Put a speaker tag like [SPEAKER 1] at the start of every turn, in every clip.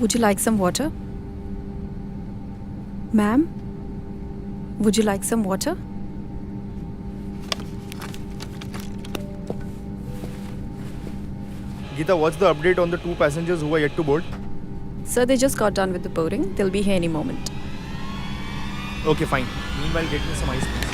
[SPEAKER 1] Would you like some water? Ma'am, would you like some water?
[SPEAKER 2] Geeta, what's the update on the 2 passengers who are yet to board?
[SPEAKER 1] Sir, they just got done with the boarding. They'll be here any moment.
[SPEAKER 2] Okay, fine. Meanwhile, get me some ice, please.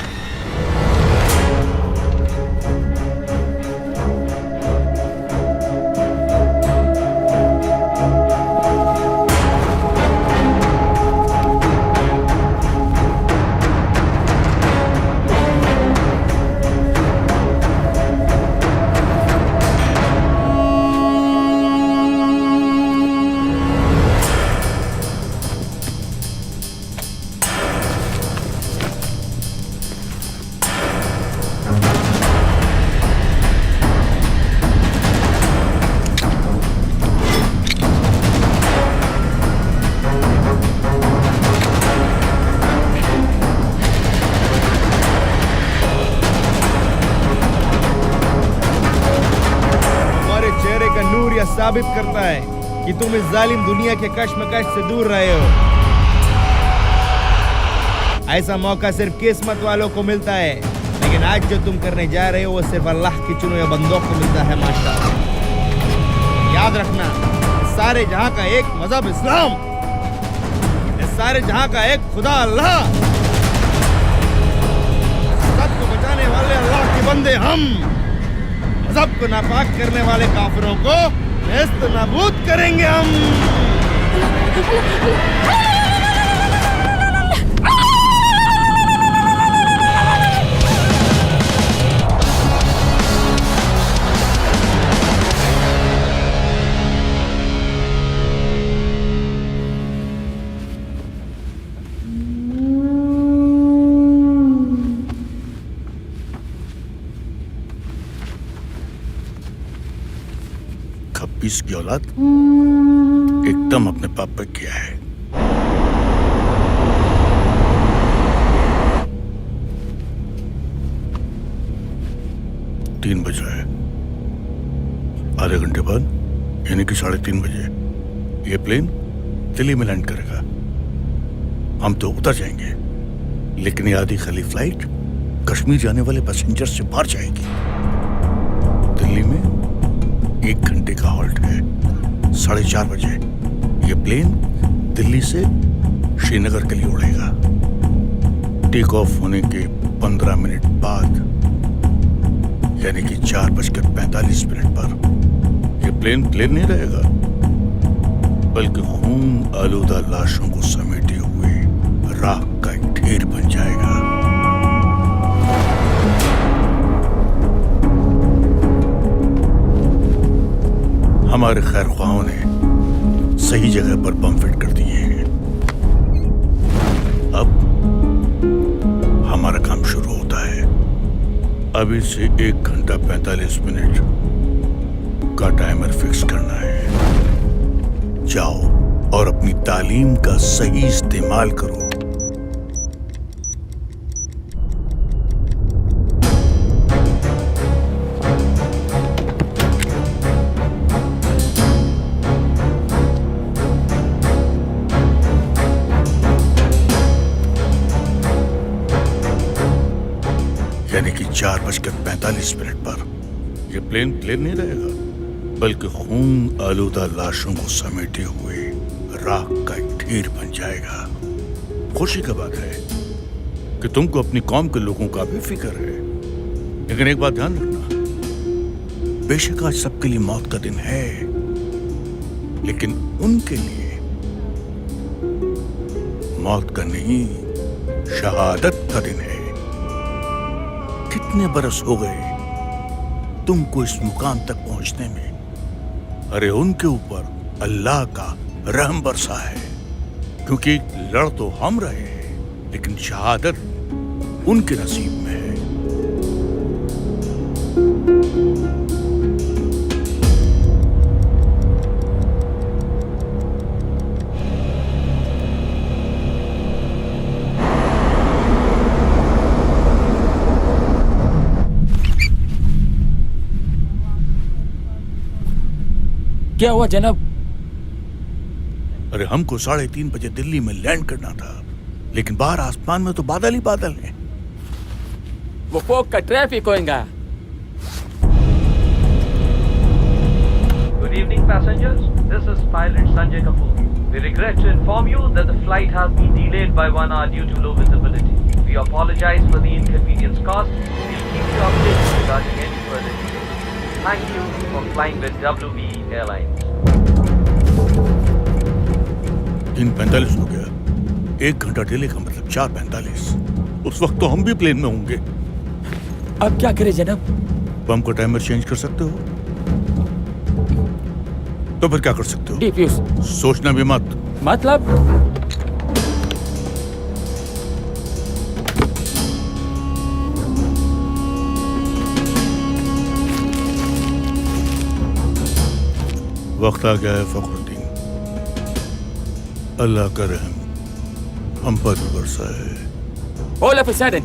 [SPEAKER 2] साबित करता है कि तुम इस जालिम दुनिया के कश्मकश से दूर रहे हो। ऐसा मौका सिर्फ किस्मत वालों को मिलता है, लेकिन आज जो तुम करने जा रहे हो वो सिर्फ अल्लाह की चुने हुए बंदों को मिलता है। माशाअल्लाह, याद रखना, सारे जहां का एक मजहब इस्लाम, इस सारे जहां का एक खुदा अल्लाह, सबको बचाने वाले अल्लाह के बंदे हम, मजहब को नापाक करने वाले काफिरों को नेस्त नाबूद करेंगे हम।
[SPEAKER 3] की औलाद एकदम अपने पाप पे किया है। तीन बजे है, आधे घंटे बाद यानी कि 3:30 बजे ये प्लेन दिल्ली में लैंड करेगा। हम तो उतर जाएंगे, लेकिन ये आधी खाली फ्लाइट कश्मीर जाने वाले पैसेंजर से बाहर जाएगी। दिल्ली में 1 घंटे का हॉल्ट है। 4:30 बजे ये प्लेन दिल्ली से श्रीनगर के लिए उड़ेगा। टेक ऑफ होने के 15 मिनट बाद यानी कि 4:45 पर ये प्लेन नहीं रहेगा, बल्कि खून आलूदा लाशों को समेटे हुए राख का एक ढेर बन जाएगा। हमारे खैर ख्वाहों ने सही जगह पर बम फिट कर दिए हैं। अब हमारा काम शुरू होता है। अभी से 1 घंटा 45 मिनट का टाइमर फिक्स करना है। जाओ और अपनी तालीम का सही इस्तेमाल करो। यानी कि 4:45 पर यह प्लेन नहीं रहेगा, बल्कि खून आलूदा लाशों को समेटे हुए राख का एक ढेर बन जाएगा। खुशी की बात है कि तुमको अपनी कौम के लोगों का भी फिक्र है, लेकिन एक बात ध्यान रखना, बेशक आज सबके लिए मौत का दिन है, लेकिन उनके लिए मौत का नहीं, शहादत का दिन है। कितने बरस हो गए तुमको इस मुकाम तक पहुंचने में। अरे उनके ऊपर अल्लाह का रहम बरसा है, क्योंकि लड़ तो हम रहे हैं, लेकिन शहादत उनके नसीब में है।
[SPEAKER 4] क्या हुआ जनाब?
[SPEAKER 3] अरे हमको 3:30 बजे दिल्ली में लैंड करना था, लेकिन बाहर आसमान में तो बादल ही बादल हैं।
[SPEAKER 4] वो फोक का ट्रैफिक होएगा।
[SPEAKER 5] Good evening, passengers. This is pilot Sanjay Kapoor. We regret to inform you that the flight has been delayed by 1 hour due to low visibility. We apologize for the inconvenience caused. We'll keep you updated regarding any further details. Thank you for flying with WB Airlines.
[SPEAKER 3] 3:45 हो गया। 1 घंटा delay का मतलब 4:45। उस वक्त तो हम भी प्लेन में होंगे।
[SPEAKER 4] अब क्या करें जनाब?
[SPEAKER 3] तो हमको टाइमर चेंज कर सकते हो? तो फिर क्या कर सकते हो?
[SPEAKER 4] डिफ्यूज।
[SPEAKER 3] सोचना भी मत।
[SPEAKER 4] मतलब?
[SPEAKER 3] वक्त आ गया है फखरुद्दीन, अल्लाह का रहम हम पर भी बरसा है।
[SPEAKER 4] All of a sudden,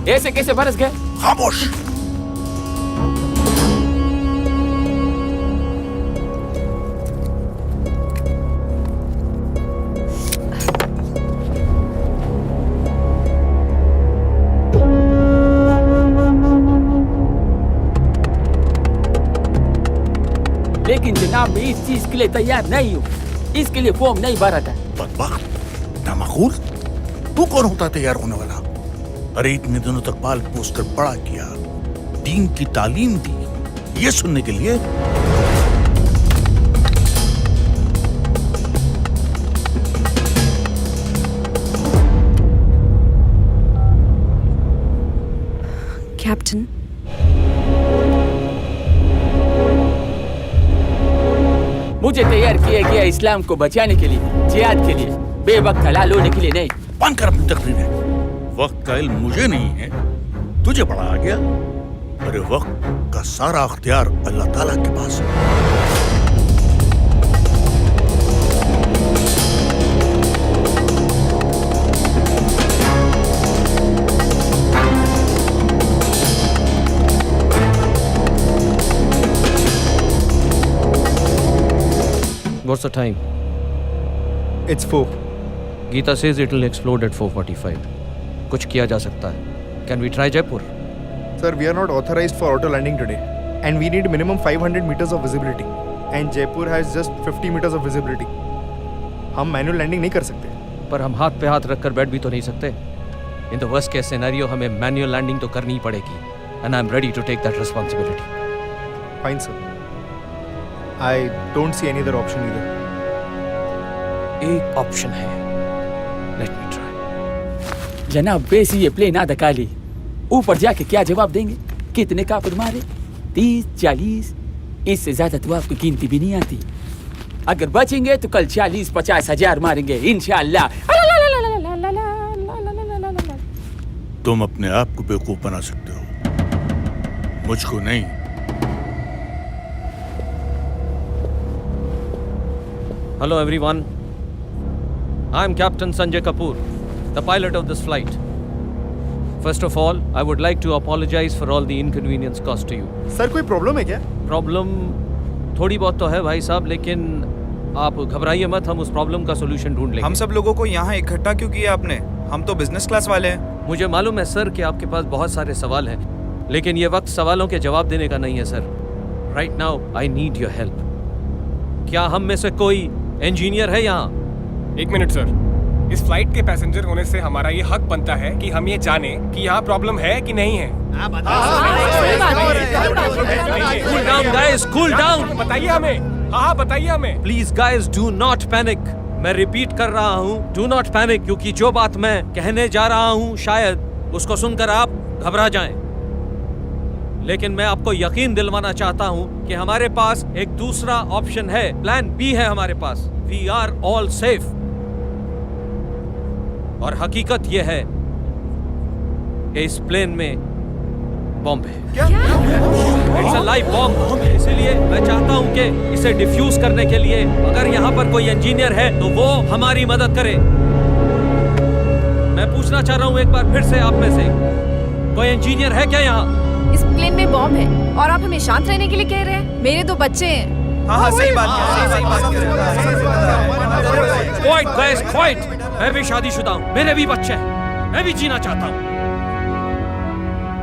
[SPEAKER 4] ऐसे कैसे बरस गए?
[SPEAKER 3] खामोश।
[SPEAKER 4] लेकिन जनाब मैं इस चीज के लिए तैयार नहीं हूँ। इसके लिए फॉर्म नहीं भरा था।
[SPEAKER 3] बदबख्त, नामाकूल, तू कौन होता तैयार होने वाला? अरे इतने दिनों तक पाल पोस कर बड़ा किया, दीन की तालीम दी, ये सुनने के लिए?
[SPEAKER 1] कैप्टन,
[SPEAKER 4] मुझे तैयार किया गया इस्लाम को बचाने के लिए, जिहाद के लिए, बेवक्त हलाल होने के लिए नहीं।
[SPEAKER 3] बंद कर अपनी तकरीरें। वक्त का इल्म मुझे नहीं है, तुझे बड़ा आ गया। अरे वक्त का सारा अख्तियार अल्लाह ताला के पास है।
[SPEAKER 6] What's the time?
[SPEAKER 7] It's 4.
[SPEAKER 6] Geeta says it will explode at 4:45. कुछ किया जा सकता है. Can we try Jaipur?
[SPEAKER 7] Sir, we are not authorized for auto landing today. And we need minimum 500 meters of visibility. And Jaipur has just 50 meters of visibility. हम manual landing नहीं कर सकते.
[SPEAKER 6] पर हम हाथ पे हाथ रखकर बैठ भी तो नहीं सकते. In the worst case scenario हमें manual landing तो करनी ही पड़ेगी. And I'm ready to take that responsibility.
[SPEAKER 7] Fine, sir. I don't see any other option either.
[SPEAKER 6] एक ऑप्शन है. Let me try.
[SPEAKER 4] जनाब वैसे ये प्लेन आधा खाली, ऊपर जाके क्या जवाब देंगे? कितने काफिर मारे? 30, 40? इससे ज्यादा तो आपको गिनती भी नहीं आती। अगर बचेंगे तो कल 40-50 हजार मारेंगे इंशाअल्लाह।
[SPEAKER 3] तुम अपने आप को बेवकूफ बना सकते हो, मुझको नहीं।
[SPEAKER 6] Hello everyone. I'm Captain Sanjay Kapoor, the pilot of this flight. First of all, I would like to apologize for all the inconvenience caused to you.
[SPEAKER 7] Sir, कोई problem है क्या?
[SPEAKER 6] प्रॉब्लम थोड़ी बहुत तो है भाई साहब, लेकिन आप घबराइए मत, हम उस प्रॉब्लम का सोल्यूशन ढूंढ लेंगे।
[SPEAKER 8] हम सब लोगों को यहाँ इकट्ठा क्यों किया आपने? हम तो बिजनेस क्लास वाले हैं।
[SPEAKER 6] मुझे मालूम है सर कि आपके पास बहुत सारे सवाल हैं, लेकिन ये वक्त सवालों के जवाब देने का नहीं है sir. Right now I need your help. क्या हम में से कोई इंजीनियर है यहाँ?
[SPEAKER 9] 1 मिनट सर, इस फ्लाइट के पैसेंजर होने से हमारा ये हक बनता है कि हम ये जाने कि यहाँ प्रॉब्लम है कि नहीं है।
[SPEAKER 6] Cool down guys, cool down.
[SPEAKER 9] बताइए हमें। हाँ बताइए हमें।
[SPEAKER 6] Please guys do not panic. मैं रिपीट कर रहा हूँ, डू नॉट पैनिक, क्योंकि जो बात मैं कहने जा रहा हूँ शायद उसको सुनकर आप घबरा जाएं। लेकिन मैं आपको यकीन दिलवाना चाहता हूं कि हमारे पास एक दूसरा ऑप्शन है, प्लान बी है हमारे पास। We are all safe. और हकीकत यह है कि इस प्लेन में बॉम्ब है। It's a live bomb. इसीलिए मैं चाहता हूं कि इसे डिफ्यूज करने के लिए अगर यहाँ पर कोई इंजीनियर है तो वो हमारी मदद करे। मैं पूछना चाह रहा हूं एक बार फिर से आप में से कोई इंजीनियर है क्या यहाँ?
[SPEAKER 1] इस प्लेन में बॉम्ब है और आप हमें शांत रहने के लिए कह रहे हैं? मेरे 2 बच्चे हैं।
[SPEAKER 8] हाँ सही बात है।
[SPEAKER 6] Quite guys, quite. मैं भी शादीशुदा हूँ, मेरे भी बच्चे हैं, मैं भी जीना चाहता हूँ,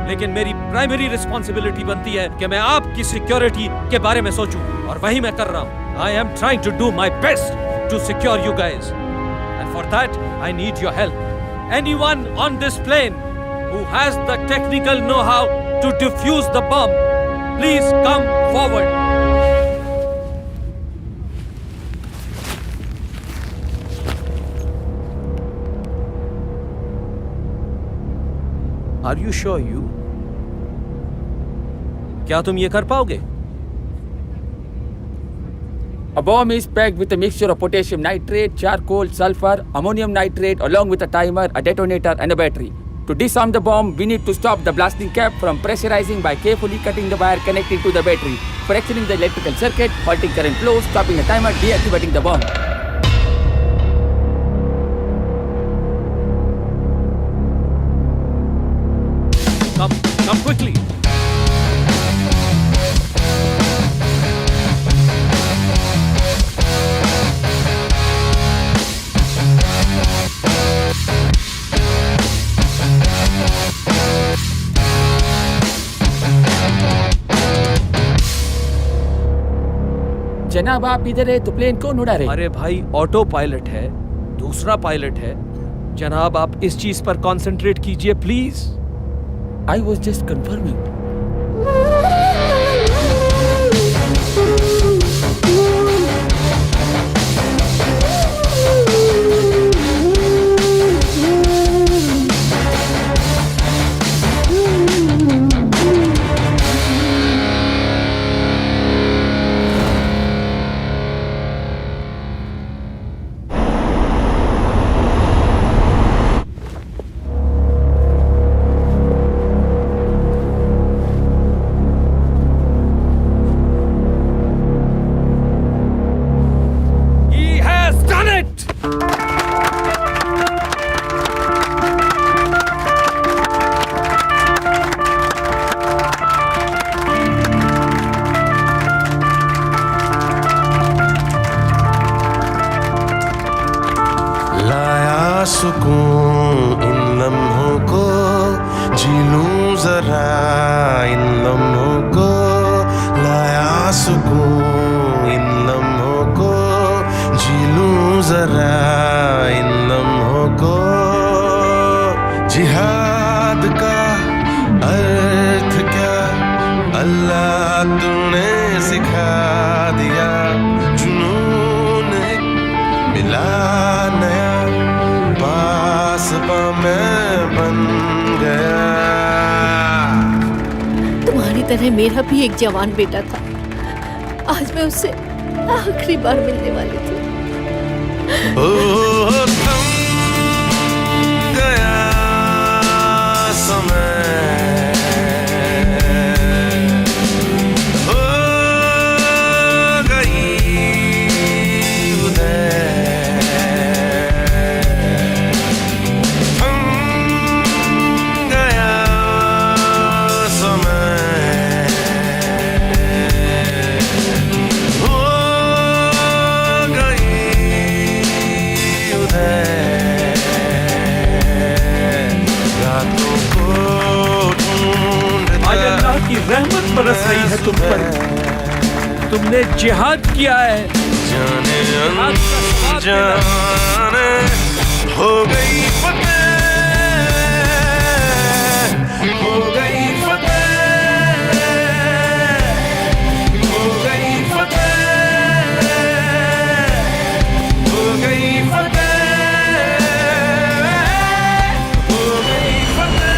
[SPEAKER 6] लेकिन मेरी प्राइमरी रिस्पॉन्सिबिलिटी बनती है कि मैं आपकी सिक्योरिटी के बारे में सोचूं, और वही मैं कर रहा हूँ। I am trying to do my best to secure you guys, and for that I need your help. Anyone on this plane who has the technical know-how to defuse the bomb, please come forward. Are you sure you? क्या तुम ये कर पाओगे?
[SPEAKER 4] A bomb is packed with a mixture of potassium nitrate, charcoal, sulfur, ammonium nitrate, along with a timer, a detonator, and a battery. To disarm the bomb, we need to stop the blasting cap from pressurizing by carefully cutting the wire connecting to the battery, fracturing the electrical circuit, halting current flow, stopping the timer, deactivating the bomb.
[SPEAKER 6] Come quickly.
[SPEAKER 4] जनाब आप इधर है तो plane कौन उड़ा रहे?
[SPEAKER 6] अरे भाई, ऑटो पायलट है, दूसरा पायलट है। जनाब आप इस चीज पर कंसंट्रेट कीजिए please.
[SPEAKER 4] I was just confirming.
[SPEAKER 10] सुकून इन लम्हों को, जी लूं जरा इन लम्हों को, लाया सुकून इन लम्हों को, जी लूं जरा इन लम्हों को। जिहाद का अर्थ क्या अल्लाह तूने सिखा दिया, जुनून एक मिला नया, पासबा मैं बन गया।
[SPEAKER 11] तुम्हारी तरह मेरा भी एक जवान बेटा था, आज मैं उससे आखिरी बार मिलने वाली थी।
[SPEAKER 10] ओ थम गया समय, हो गई उदय, थम गया समय, हो गई उदय, रातों को ढूंढता
[SPEAKER 6] आज अल्लाह की रहमत बरस रही है तुम पर, तुमने जिहाद किया है।
[SPEAKER 10] जाने अनजाने हो गई फतेह, हो गई फतेह, हो गई फतेह, हो गई फतेह, हो गई फतेह।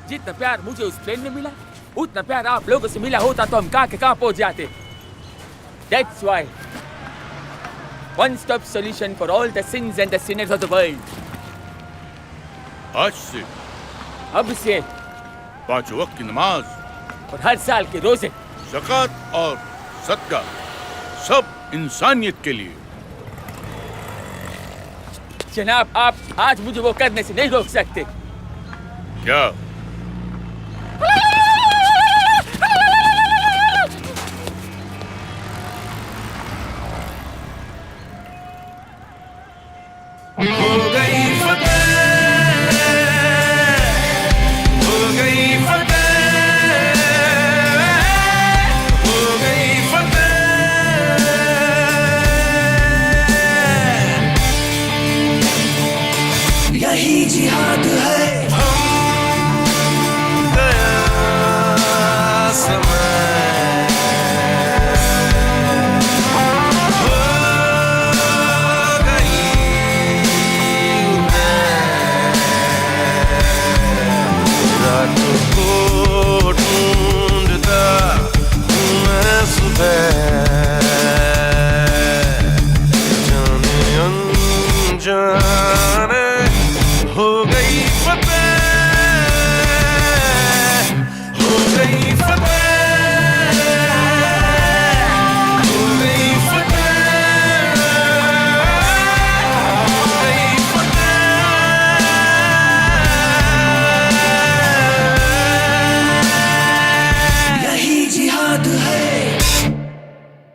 [SPEAKER 4] जितना प्यार मुझे उस प्लेन में मिला, उतना प्यार आप लोगों से मिला होता तो हम कहाँ के कहाँ पहुंच जाते। That's why one-stop solution for all the sins and the sinners of the world.
[SPEAKER 3] आज से
[SPEAKER 4] अब से
[SPEAKER 3] 5 वक्त की नमाज,
[SPEAKER 4] और हर साल के रोजे,
[SPEAKER 3] ज़कात और सदका, सब इंसानियत के लिए।
[SPEAKER 4] जनाब आप आज मुझे वो करने से नहीं रोक सकते।
[SPEAKER 3] क्या